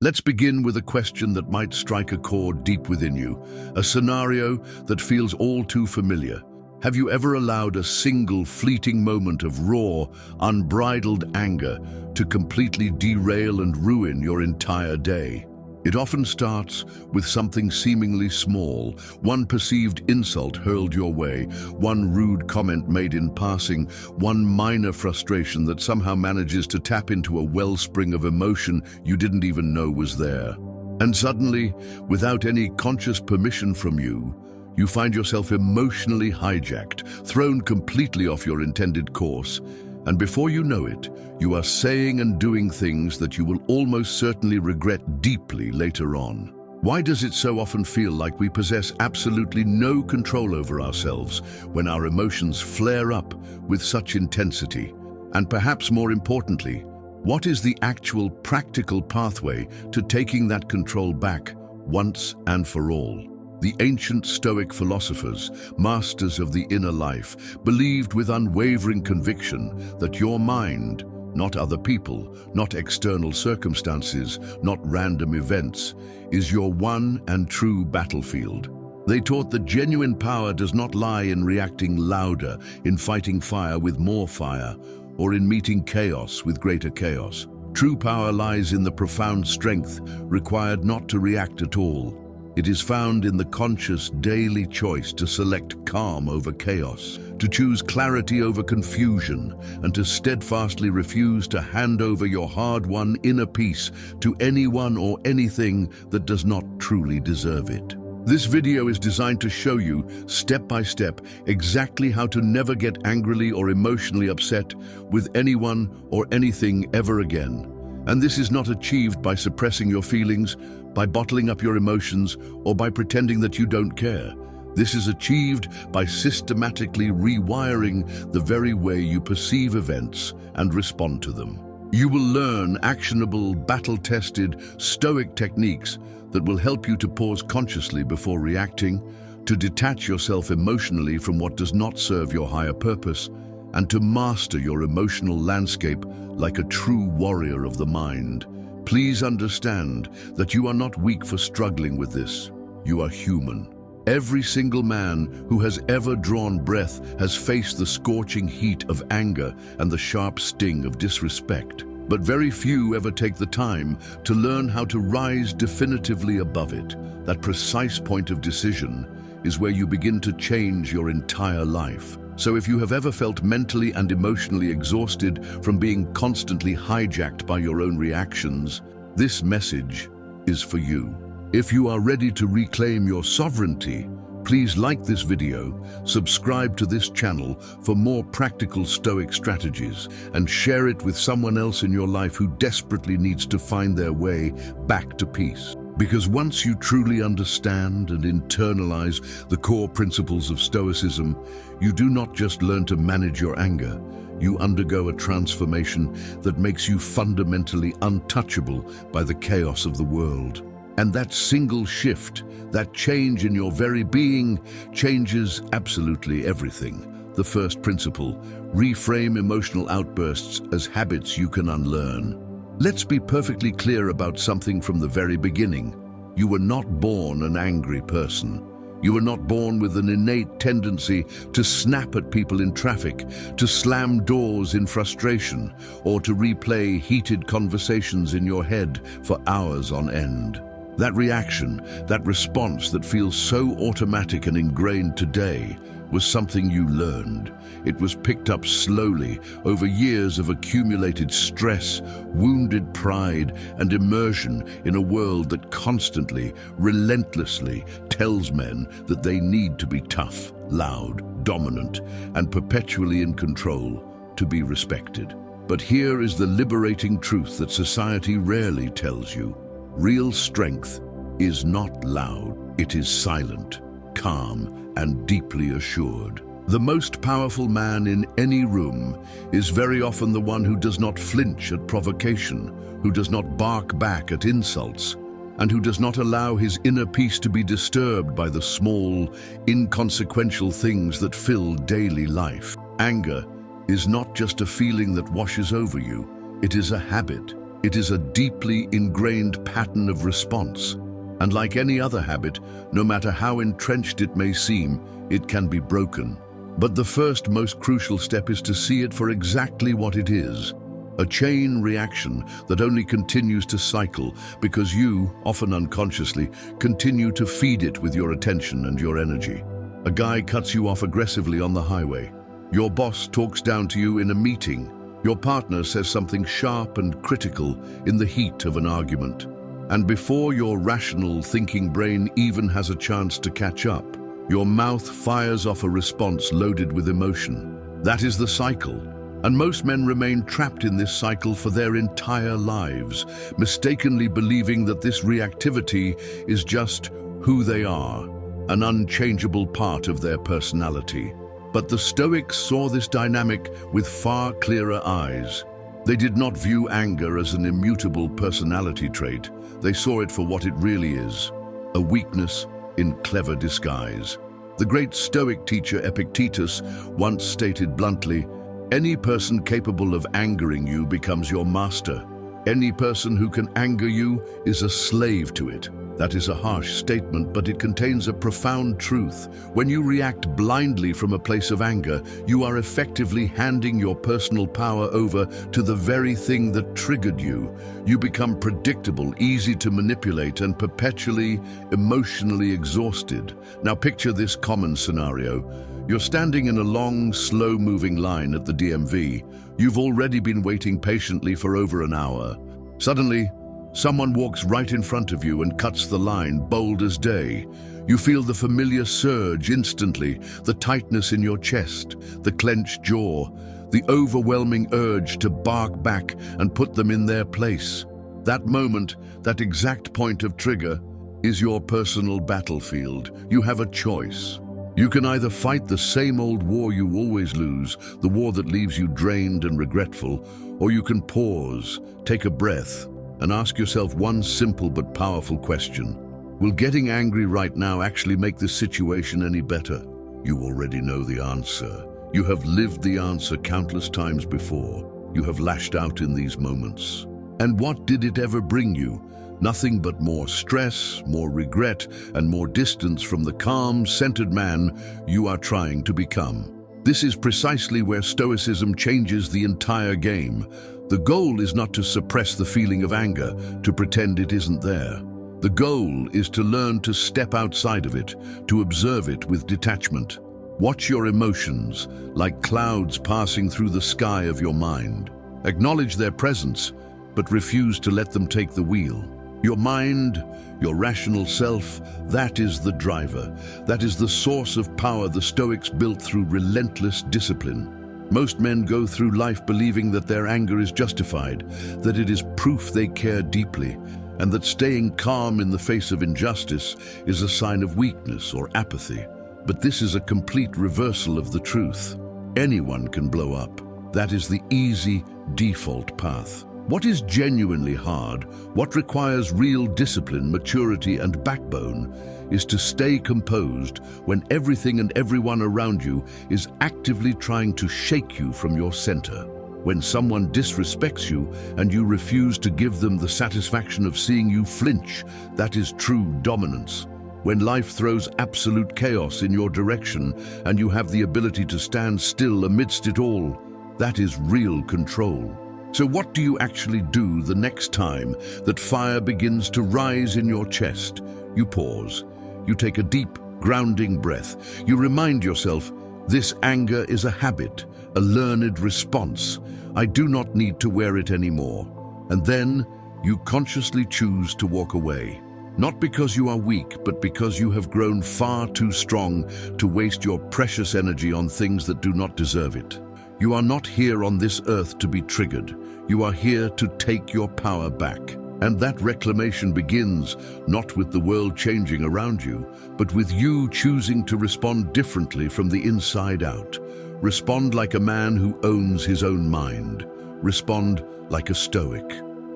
Let's begin with a question that might strike a chord deep within you, a scenario that feels all too familiar. Have you ever allowed a single fleeting moment of raw, unbridled anger to completely derail and ruin your entire day? It often starts with something seemingly small, one perceived insult hurled your way, one rude comment made in passing, one minor frustration that somehow manages to tap into a wellspring of emotion you didn't even know was there. And suddenly, without any conscious permission from you, you find yourself emotionally hijacked, thrown completely off your intended course, and before you know it, you are saying and doing things that you will almost certainly regret deeply later on. Why does it so often feel like we possess absolutely no control over ourselves when our emotions flare up with such intensity? And perhaps more importantly, what is the actual practical pathway to taking that control back once and for all? The ancient Stoic philosophers, masters of the inner life, believed with unwavering conviction that your mind, not other people, not external circumstances, not random events, is your one and true battlefield. They taught that genuine power does not lie in reacting louder, in fighting fire with more fire, or in meeting chaos with greater chaos. True power lies in the profound strength required not to react at all. It is found in the conscious daily choice to select calm over chaos, to choose clarity over confusion, and to steadfastly refuse to hand over your hard-won inner peace to anyone or anything that does not truly deserve it. This video is designed to show you, step by step, exactly how to never get angrily or emotionally upset with anyone or anything ever again. And this is not achieved by suppressing your feelings, by bottling up your emotions, or by pretending that you don't care. This is achieved by systematically rewiring the very way you perceive events and respond to them. You will learn actionable, battle-tested, Stoic techniques that will help you to pause consciously before reacting, to detach yourself emotionally from what does not serve your higher purpose, and to master your emotional landscape like a true warrior of the mind. Please understand that you are not weak for struggling with this. You are human. Every single man who has ever drawn breath has faced the scorching heat of anger and the sharp sting of disrespect. But very few ever take the time to learn how to rise definitively above it. That precise point of decision is where you begin to change your entire life. So if you have ever felt mentally and emotionally exhausted from being constantly hijacked by your own reactions, this message is for you. If you are ready to reclaim your sovereignty, please like this video, subscribe to this channel for more practical Stoic strategies, and share it with someone else in your life who desperately needs to find their way back to peace. Because once you truly understand and internalize the core principles of Stoicism, you do not just learn to manage your anger, you undergo a transformation that makes you fundamentally untouchable by the chaos of the world. And that single shift, that change in your very being, changes absolutely everything. The first principle: reframe emotional outbursts as habits you can unlearn. Let's be perfectly clear about something from the very beginning. You were not born an angry person. You were not born with an innate tendency to snap at people in traffic, to slam doors in frustration, or to replay heated conversations in your head for hours on end. That reaction, that response that feels so automatic and ingrained today, was something you learned. It was picked up slowly over years of accumulated stress, wounded pride, and immersion in a world that constantly, relentlessly tells men that they need to be tough, loud, dominant, and perpetually in control to be respected. But here is the liberating truth that society rarely tells you. Real strength is not loud. It is silent, calm, and deeply assured. The most powerful man in any room is very often the one who does not flinch at provocation, who does not bark back at insults, and who does not allow his inner peace to be disturbed by the small, inconsequential things that fill daily life. Anger is not just a feeling that washes over you. It is a habit. It is a deeply ingrained pattern of response. And like any other habit, no matter how entrenched it may seem, it can be broken. But the first most crucial step is to see it for exactly what it is. A chain reaction that only continues to cycle because you, often unconsciously, continue to feed it with your attention and your energy. A guy cuts you off aggressively on the highway. Your boss talks down to you in a meeting. Your partner says something sharp and critical in the heat of an argument. And before your rational thinking brain even has a chance to catch up, your mouth fires off a response loaded with emotion. That is the cycle. And most men remain trapped in this cycle for their entire lives, mistakenly believing that this reactivity is just who they are, an unchangeable part of their personality. But the Stoics saw this dynamic with far clearer eyes. They did not view anger as an immutable personality trait. They saw it for what it really is, a weakness in clever disguise. The great Stoic teacher Epictetus once stated bluntly, "Any person capable of angering you becomes your master. Any person who can anger you is a slave to it." That is a harsh statement, but it contains a profound truth. When you react blindly from a place of anger, you are effectively handing your personal power over to the very thing that triggered you. You become predictable, easy to manipulate, and perpetually emotionally exhausted. Now picture this common scenario. You're standing in a long, slow-moving line at the DMV. You've already been waiting patiently for over an hour. Suddenly, someone walks right in front of you and cuts the line, bold as day. You feel the familiar surge instantly, the tightness in your chest, the clenched jaw, the overwhelming urge to bark back and put them in their place. That moment, that exact point of trigger, is your personal battlefield. You have a choice. You can either fight the same old war you always lose, the war that leaves you drained and regretful, or you can pause, take a breath, and ask yourself one simple but powerful question. Will getting angry right now actually make this situation any better? You already know the answer. You have lived the answer countless times before. You have lashed out in these moments. And what did it ever bring you? Nothing but more stress, more regret, and more distance from the calm, centered man you are trying to become. This is precisely where Stoicism changes the entire game. The goal is not to suppress the feeling of anger, to pretend it isn't there. The goal is to learn to step outside of it, to observe it with detachment. Watch your emotions, like clouds passing through the sky of your mind. Acknowledge their presence, but refuse to let them take the wheel. Your mind, your rational self, that is the driver. That is the source of power the Stoics built through relentless discipline. Most men go through life believing that their anger is justified, that it is proof they care deeply, and that staying calm in the face of injustice is a sign of weakness or apathy. But this is a complete reversal of the truth. Anyone can blow up. That is the easy, default path. What is genuinely hard, what requires real discipline, maturity, and backbone, is to stay composed when everything and everyone around you is actively trying to shake you from your center. When someone disrespects you and you refuse to give them the satisfaction of seeing you flinch, that is true dominance. When life throws absolute chaos in your direction and you have the ability to stand still amidst it all, that is real control. So what do you actually do the next time that fire begins to rise in your chest? You pause. You take a deep, grounding breath. You remind yourself, this anger is a habit, a learned response. I do not need to wear it anymore. And then you consciously choose to walk away. Not because you are weak, but because you have grown far too strong to waste your precious energy on things that do not deserve it. You are not here on this earth to be triggered. You are here to take your power back. And that reclamation begins not with the world changing around you, but with you choosing to respond differently from the inside out. Respond like a man who owns his own mind. Respond like a Stoic.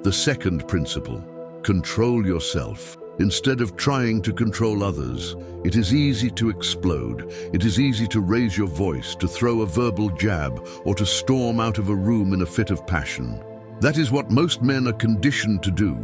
The second principle, control yourself. Instead of trying to control others, it is easy to explode. It is easy to raise your voice, to throw a verbal jab, or to storm out of a room in a fit of passion. That is what most men are conditioned to do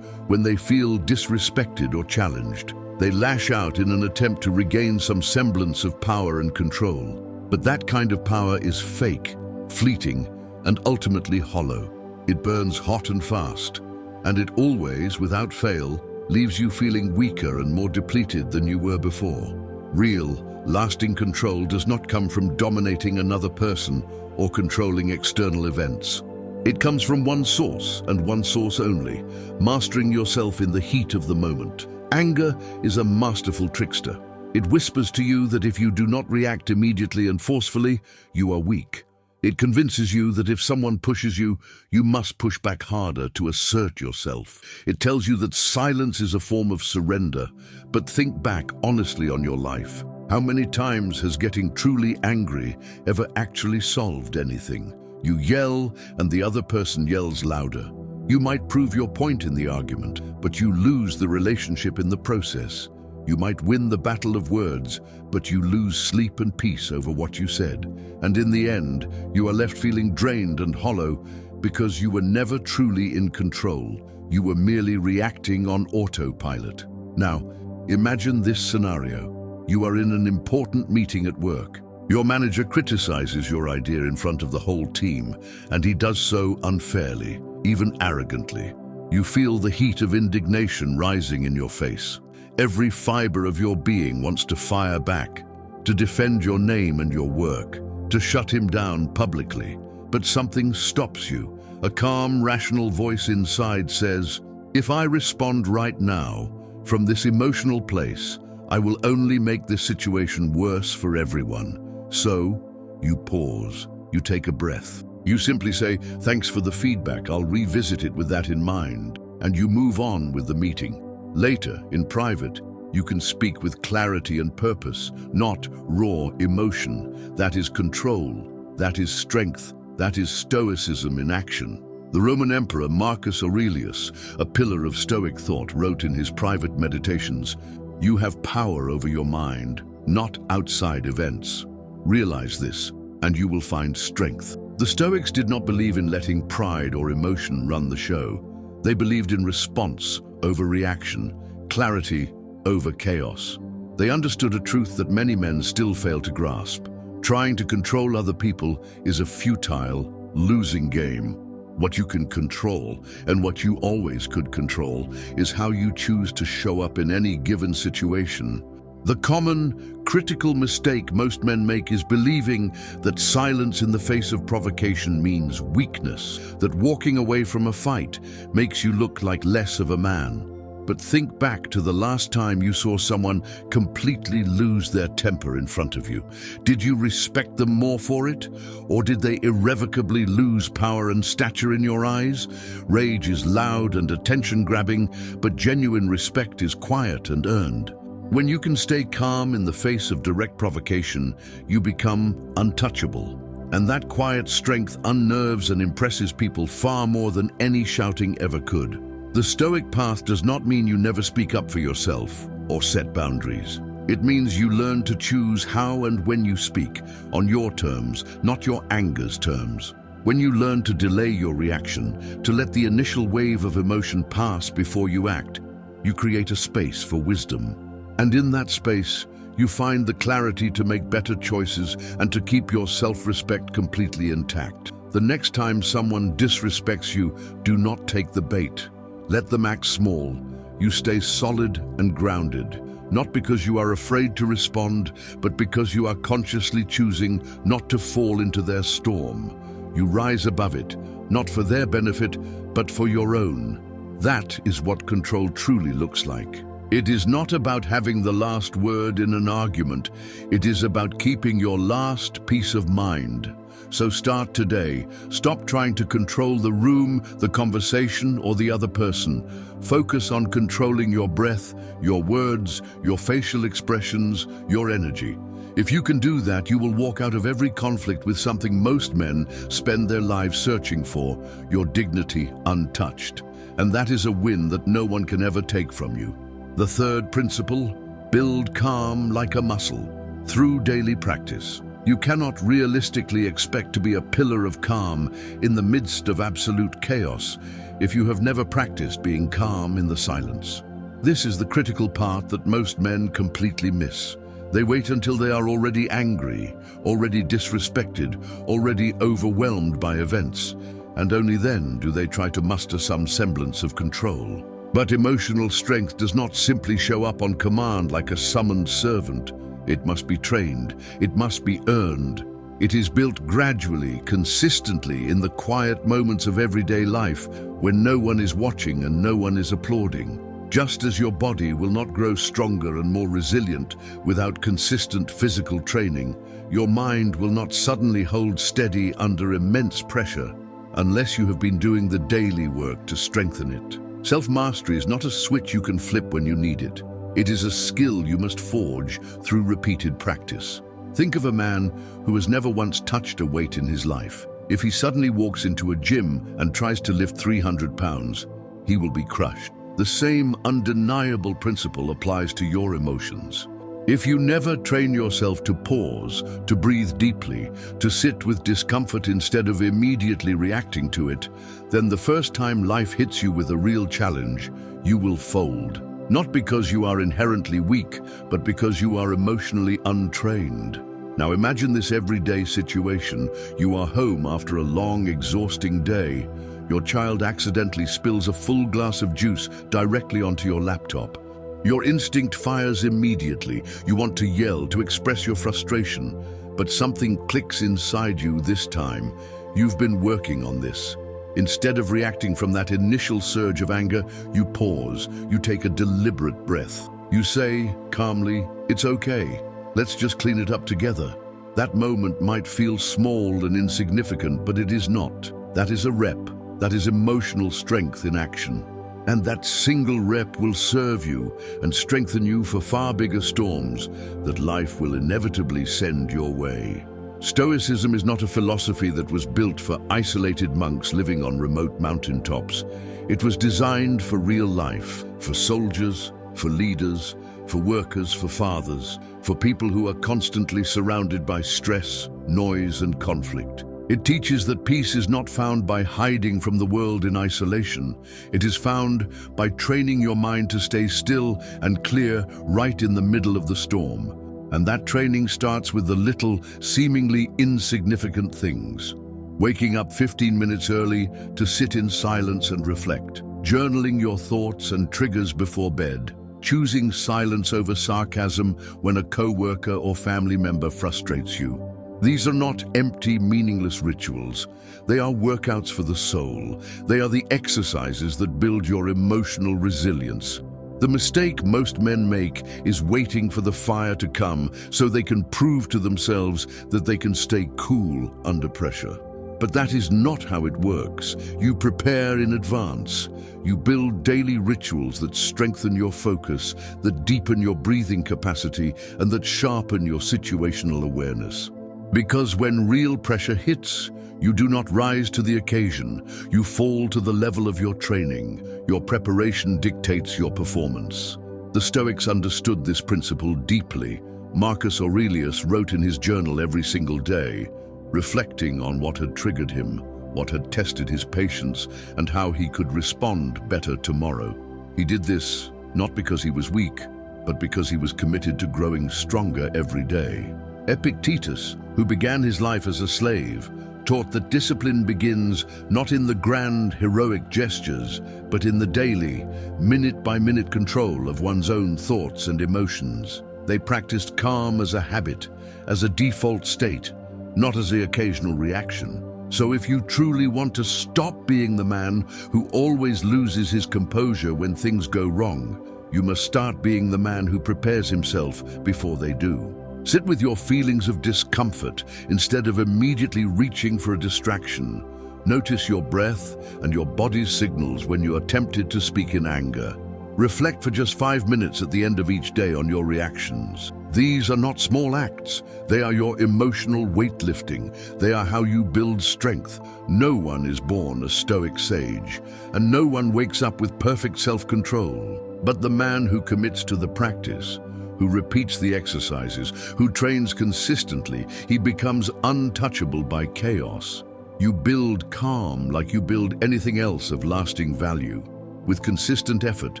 when they feel disrespected or challenged. They lash out in an attempt to regain some semblance of power and control. But that kind of power is fake, fleeting, and ultimately hollow. It burns hot and fast, and it always, without fail, leaves you feeling weaker and more depleted than you were before. Real, lasting control does not come from dominating another person or controlling external events. It comes from one source and one source only, mastering yourself in the heat of the moment. Anger is a masterful trickster. It whispers to you that if you do not react immediately and forcefully, you are weak. It convinces you that if someone pushes you, you must push back harder to assert yourself. It tells you that silence is a form of surrender. But think back honestly on your life. How many times has getting truly angry ever actually solved anything? You yell, and the other person yells louder. You might prove your point in the argument, but you lose the relationship in the process. You might win the battle of words, but you lose sleep and peace over what you said. And in the end, you are left feeling drained and hollow because you were never truly in control. You were merely reacting on autopilot. Now, imagine this scenario. You are in an important meeting at work. Your manager criticizes your idea in front of the whole team, and he does so unfairly, even arrogantly. You feel the heat of indignation rising in your face. Every fiber of your being wants to fire back, to defend your name and your work, to shut him down publicly. But something stops you. A calm, rational voice inside says, "If I respond right now, from this emotional place, I will only make this situation worse for everyone." So, you pause, you take a breath. You simply say, "Thanks for the feedback, I'll revisit it with that in mind," and you move on with the meeting. Later, in private, you can speak with clarity and purpose, not raw emotion. That is control, that is strength, that is Stoicism in action. The Roman Emperor Marcus Aurelius, a pillar of Stoic thought, wrote in his private meditations, "You have power over your mind, not outside events. Realize this, and you will find strength." The Stoics did not believe in letting pride or emotion run the show. They believed in response over reaction, clarity over chaos. They understood a truth that many men still fail to grasp. Trying to control other people is a futile, losing game. What you can control, and what you always could control, is how you choose to show up in any given situation. The common, critical mistake most men make is believing that silence in the face of provocation means weakness, that walking away from a fight makes you look like less of a man. But think back to the last time you saw someone completely lose their temper in front of you. Did you respect them more for it? Or did they irrevocably lose power and stature in your eyes? Rage is loud and attention-grabbing, but genuine respect is quiet and earned. When you can stay calm in the face of direct provocation, you become untouchable. And that quiet strength unnerves and impresses people far more than any shouting ever could. The Stoic path does not mean you never speak up for yourself or set boundaries. It means you learn to choose how and when you speak, on your terms, not your anger's terms. When you learn to delay your reaction, to let the initial wave of emotion pass before you act, you create a space for wisdom. And in that space, you find the clarity to make better choices and to keep your self-respect completely intact. The next time someone disrespects you, do not take the bait. Let them act small. You stay solid and grounded, not because you are afraid to respond, but because you are consciously choosing not to fall into their storm. You rise above it, not for their benefit, but for your own. That is what control truly looks like. It is not about having the last word in an argument. It is about keeping your last peace of mind. So start today. Stop trying to control the room, the conversation, or the other person. Focus on controlling your breath, your words, your facial expressions, your energy. If you can do that, you will walk out of every conflict with something most men spend their lives searching for, your dignity untouched. And that is a win that no one can ever take from you. The third principle, build calm like a muscle through daily practice. You cannot realistically expect to be a pillar of calm in the midst of absolute chaos if you have never practiced being calm in the silence. This is the critical part that most men completely miss. They wait until they are already angry, already disrespected, already overwhelmed by events, and only then do they try to muster some semblance of control. But emotional strength does not simply show up on command like a summoned servant. It must be trained. It must be earned. It is built gradually, consistently, in the quiet moments of everyday life when no one is watching and no one is applauding. Just as your body will not grow stronger and more resilient without consistent physical training, your mind will not suddenly hold steady under immense pressure unless you have been doing the daily work to strengthen it. Self-mastery is not a switch you can flip when you need it. It is a skill you must forge through repeated practice. Think of a man who has never once touched a weight in his life. If he suddenly walks into a gym and tries to lift 300 pounds, he will be crushed. The same undeniable principle applies to your emotions. If you never train yourself to pause, to breathe deeply, to sit with discomfort instead of immediately reacting to it, then the first time life hits you with a real challenge, you will fold. Not because you are inherently weak, but because you are emotionally untrained. Now imagine this everyday situation. You are home after a long, exhausting day. Your child accidentally spills a full glass of juice directly onto your laptop. Your instinct fires immediately. You want to yell, to express your frustration, but something clicks inside you this time. You've been working on this. Instead of reacting from that initial surge of anger, you pause. You take a deliberate breath. You say, calmly, "It's okay. Let's just clean it up together." That moment might feel small and insignificant, but it is not. That is a rep. That is emotional strength in action. And that single rep will serve you and strengthen you for far bigger storms that life will inevitably send your way. Stoicism is not a philosophy that was built for isolated monks living on remote mountaintops. It was designed for real life, for soldiers, for leaders, for workers, for fathers, for people who are constantly surrounded by stress, noise, and conflict. It teaches that peace is not found by hiding from the world in isolation. It is found by training your mind to stay still and clear right in the middle of the storm. And that training starts with the little, seemingly insignificant things. Waking up 15 minutes early to sit in silence and reflect. Journaling your thoughts and triggers before bed. Choosing silence over sarcasm when a coworker or family member frustrates you. These are not empty, meaningless rituals. They are workouts for the soul. They are the exercises that build your emotional resilience. The mistake most men make is waiting for the fire to come so they can prove to themselves that they can stay cool under pressure. But that is not how it works. You prepare in advance. You build daily rituals that strengthen your focus, that deepen your breathing capacity, and that sharpen your situational awareness. Because when real pressure hits, you do not rise to the occasion. You fall to the level of your training. Your preparation dictates your performance. The Stoics understood this principle deeply. Marcus Aurelius wrote in his journal every single day, reflecting on what had triggered him, what had tested his patience, and how he could respond better tomorrow. He did this not because he was weak, but because he was committed to growing stronger every day. Epictetus, who began his life as a slave, taught that discipline begins not in the grand, heroic gestures, but in the daily, minute-by-minute control of one's own thoughts and emotions. They practiced calm as a habit, as a default state, not as the occasional reaction. So if you truly want to stop being the man who always loses his composure when things go wrong, you must start being the man who prepares himself before they do. Sit with your feelings of discomfort instead of immediately reaching for a distraction. Notice your breath and your body's signals when you are tempted to speak in anger. Reflect for just 5 minutes at the end of each day on your reactions. These are not small acts. They are your emotional weightlifting. They are how you build strength. No one is born a stoic sage, and no one wakes up with perfect self-control. But the man who commits to the practice, who repeats the exercises, who trains consistently, he becomes untouchable by chaos. You build calm like you build anything else of lasting value, with consistent effort,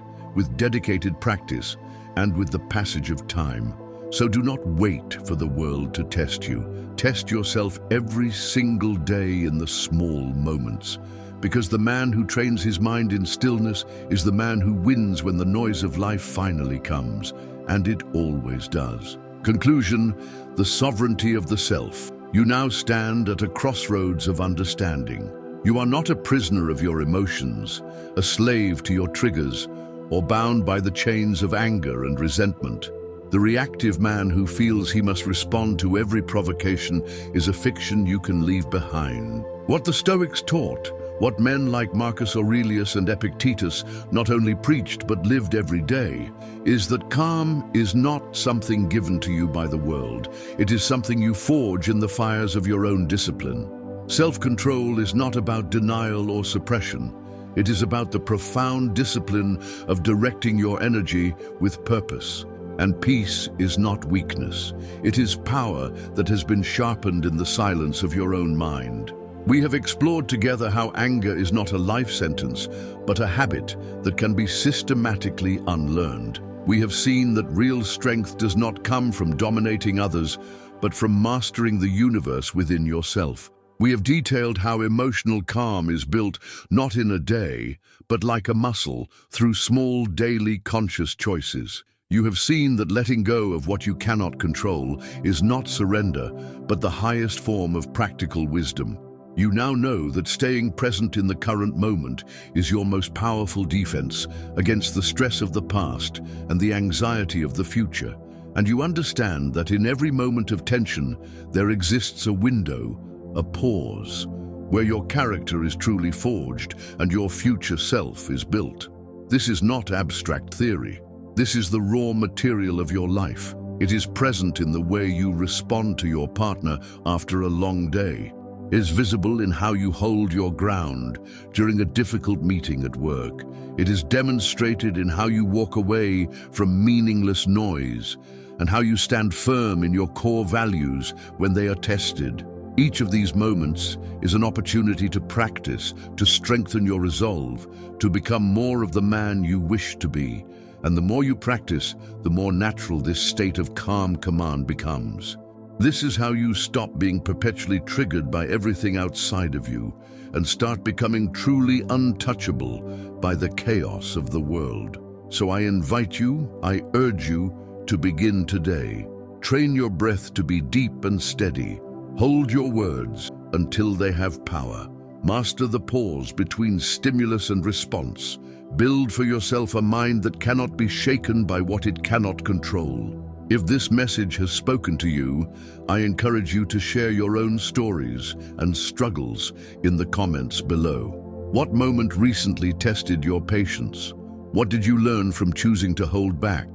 with dedicated practice, and with the passage of time. So do not wait for the world to test you. Test yourself every single day in the small moments, because the man who trains his mind in stillness is the man who wins when the noise of life finally comes, and it always does. Conclusion: the sovereignty of the self. You now stand at a crossroads of understanding. You are not a prisoner of your emotions, a slave to your triggers, or bound by the chains of anger and resentment. The reactive man who feels he must respond to every provocation is a fiction you can leave behind. What the Stoics taught, what men like Marcus Aurelius and Epictetus not only preached but lived every day, is that calm is not something given to you by the world. It is something you forge in the fires of your own discipline. Self-control is not about denial or suppression. It is about the profound discipline of directing your energy with purpose. And peace is not weakness. It is power that has been sharpened in the silence of your own mind. We have explored together how anger is not a life sentence, but a habit that can be systematically unlearned. We have seen that real strength does not come from dominating others, but from mastering the universe within yourself. We have detailed how emotional calm is built not in a day, but like a muscle, through small daily conscious choices. You have seen that letting go of what you cannot control is not surrender, but the highest form of practical wisdom. You now know that staying present in the current moment is your most powerful defense against the stress of the past and the anxiety of the future. And you understand that in every moment of tension, there exists a window, a pause, where your character is truly forged and your future self is built. This is not abstract theory. This is the raw material of your life. It is present in the way you respond to your partner after a long day. It is visible in how you hold your ground during a difficult meeting at work. It is demonstrated in how you walk away from meaningless noise and how you stand firm in your core values when they are tested. Each of these moments is an opportunity to practice, to strengthen your resolve, to become more of the man you wish to be. And the more you practice, the more natural this state of calm command becomes. This is how you stop being perpetually triggered by everything outside of you and start becoming truly untouchable by the chaos of the world. So I invite you, I urge you to begin today. Train your breath to be deep and steady. Hold your words until they have power. Master the pause between stimulus and response. Build for yourself a mind that cannot be shaken by what it cannot control. If this message has spoken to you, I encourage you to share your own stories and struggles in the comments below. What moment recently tested your patience? What did you learn from choosing to hold back?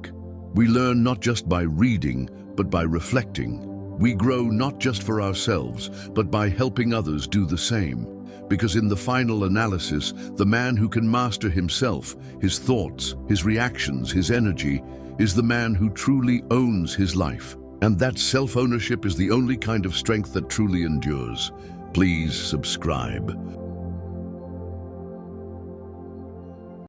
We learn not just by reading, but by reflecting. We grow not just for ourselves, but by helping others do the same. Because in the final analysis, the man who can master himself, his thoughts, his reactions, his energy, is the man who truly owns his life. And that self-ownership is the only kind of strength that truly endures. Please subscribe.